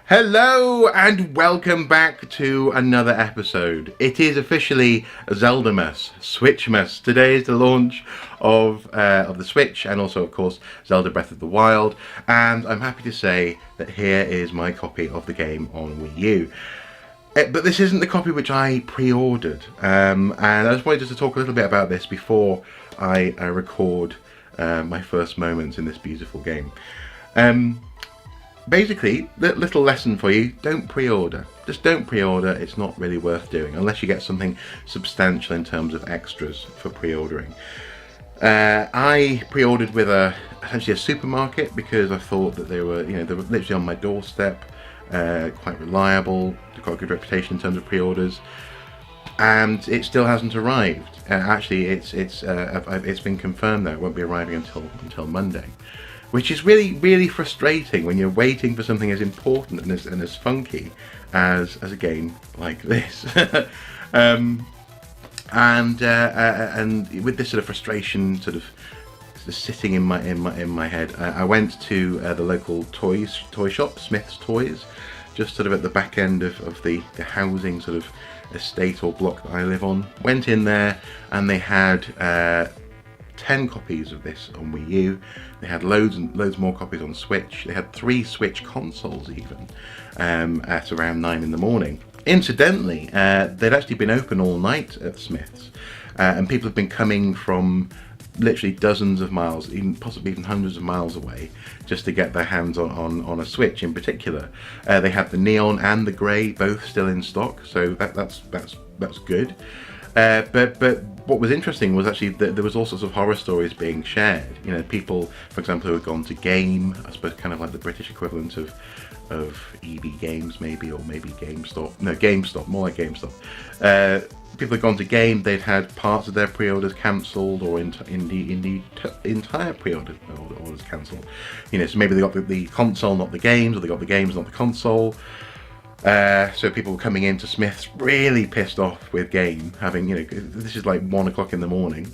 Hello and welcome back to another episode. It is officially Zeldamas, Switchmas. Today is the launch of the Switch and also, of course, Zelda Breath of the Wild. And I'm happy to say that here is my copy of the game on Wii U. But this isn't the copy which I pre-ordered. And I just wanted to talk a little bit about this before I record my first moments in this beautiful game. Basically, little lesson for you, don't pre-order. Just don't pre-order, it's not really worth doing, unless you get something substantial in terms of extras for pre-ordering. I pre-ordered with essentially a supermarket because I thought that they were literally on my doorstep, quite reliable, they've got a good reputation in terms of pre-orders, and it still hasn't arrived. Actually, it's been confirmed that it won't be arriving until Monday. Which is really frustrating when you're waiting for something as important and as funky as a game like this. And with this sort of frustration sort of sitting in my head, I went to the local toy shop, Smith's Toys, just sort of at the back end of the housing sort of estate or block that I live on. Went in there and they had 10 copies of this on Wii U. They had loads and loads more copies on Switch. They had 3 Switch consoles even at around 9 in the morning. Incidentally, they'd actually been open all night at Smith's, and people have been coming from literally dozens of miles, possibly even hundreds of miles away, just to get their hands on a Switch in particular. They had the neon and the grey both still in stock, so that's good. But what was interesting was actually that there was all sorts of horror stories being shared. You know, people, for example, who had gone to Game, I suppose kind of like the British equivalent of EB Games maybe, or maybe GameStop. No, GameStop, more like GameStop. People had gone to Game, they'd had parts of their pre-orders cancelled, or indeed entire pre-orders cancelled. You know, so maybe they got the console, not the games, or they got the games, not the console. So people were coming into Smith's really pissed off with Game, having, this is like 1 o'clock in the morning,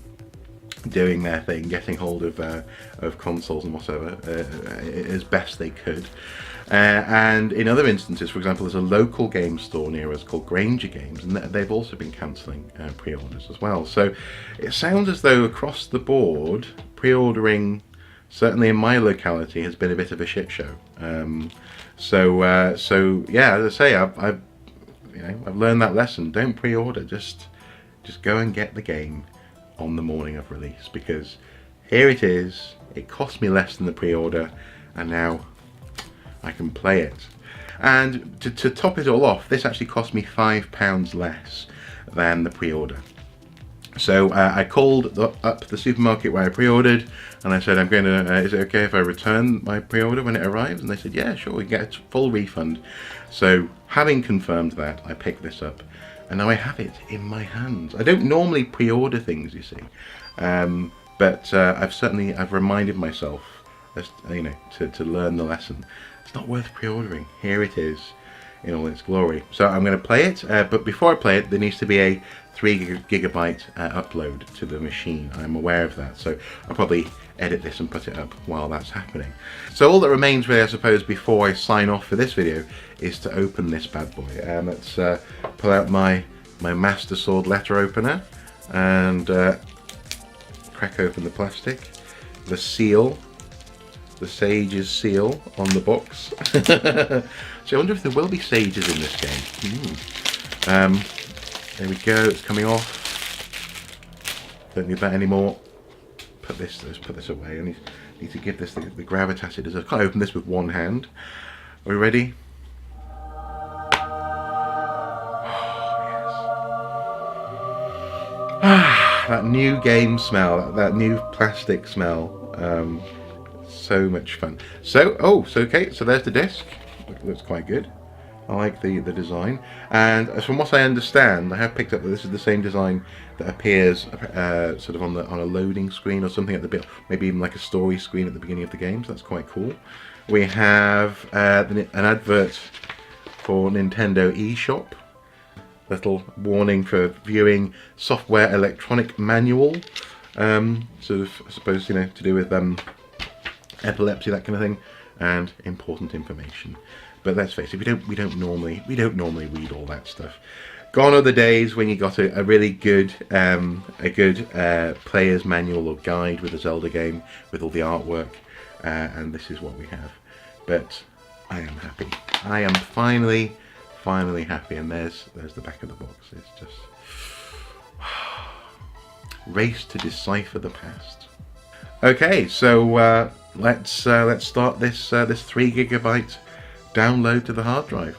doing their thing, getting hold of consoles and whatever as best they could. And in other instances, for example, there's a local game store near us called Granger Games, and they've also been cancelling pre-orders as well. So it sounds as though across the board, pre-ordering, certainly in my locality, has been a bit of a shit show. So yeah, as I say, I've learned that lesson. Don't pre-order. Just go and get the game on the morning of release, because here it is. It cost me less than the pre-order, and now I can play it. And to top it all off, this actually cost me £5 less than the pre-order. So I called up the supermarket where I pre-ordered, and I said, is it okay if I return my pre-order when it arrives? And they said, yeah, sure, we get a full refund. So having confirmed that, I picked this up, and now I have it in my hands. I don't normally pre-order things, you see, but I've reminded myself, to learn the lesson. It's not worth pre-ordering. Here it is in all its glory. So I'm going to play it, but before I play it, there needs to be a 3 gigabyte upload to the machine. I'm aware of that, so I'll probably edit this and put it up while that's happening. So all that remains really, I suppose, before I sign off for this video is to open this bad boy. Let's pull out my Master Sword letter opener and crack open the plastic. The seal, the Sage's seal on the box. So I wonder if there will be sages in this game. There we go, it's coming off. Don't need that anymore. Let's put this away. I need to give this the gravitas it deserves. Can't open this with one hand. Are we ready? Oh, yes. That new game smell, that new plastic smell. So much fun. So okay, so there's the disc. Looks quite good. I like the design, and from what I understand, I have picked up that this is the same design that appears sort of on a loading screen or something at the bit, maybe even like a story screen at the beginning of the game. So that's quite cool. We have an advert for Nintendo eShop. Little warning for viewing software electronic manual. Sort of, I suppose, to do with epilepsy, that kind of thing. and important information. But let's face it, we don't normally read all that stuff. Gone are the days when you got a really good player's manual or guide with a Zelda game with all the artwork, and this is what we have. But I am happy. I am finally happy, and there's the back of the box. It's just race to decipher the past. Okay, so let's start this 3 GB download to the hard drive.